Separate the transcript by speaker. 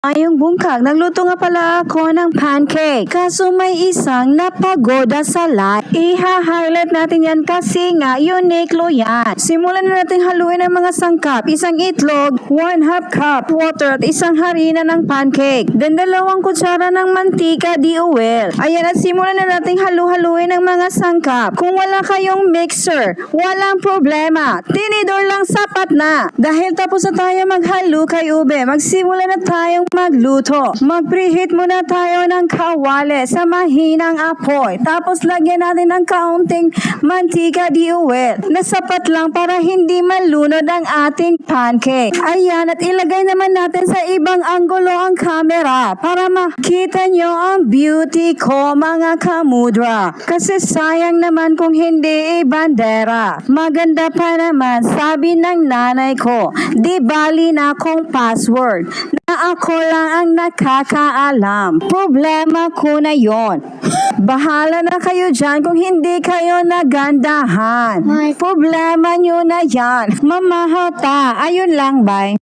Speaker 1: Ayong bungkag, nagluto nga pala ako ng pancake. Kaso may isang napagoda sa live. Iha-highlight natin yan kasi nga unique lo yan. Simulan na natin haluin ang mga sangkap. Isang itlog, 1/2 cup water at isang harina ng pancake. Then 2 kutsara ng mantika di oil. Ayan, at simulan na natin halu-haluin ang mga sangkap. Kung wala kayong mixer, walang problema. Tinidor lang sapat na. Dahil tapos na tayo maghalo kay Ube, magsimula na tayong magluto. Mag-preheat muna tayo ng kawali sa mahinang apoy. Tapos lagyan natin ng kaunting mantika di oil na sapat lang para hindi malunod ang ating pancake. Ayan, at ilagay naman natin sa ibang anggulo ang camera para makita nyo ang beauty ko, mga kamudra. Kasi sayang naman kung hindi ibandera. Maganda pa naman, sabi ng nanay ko, di bali na akong password na ako lang ang nakakaalam. Problema ko na yon. Bahala na kayo dyan kung hindi kayo nagandahan. Problema nyo na yan. Mamahal ta. Ayun lang, bye.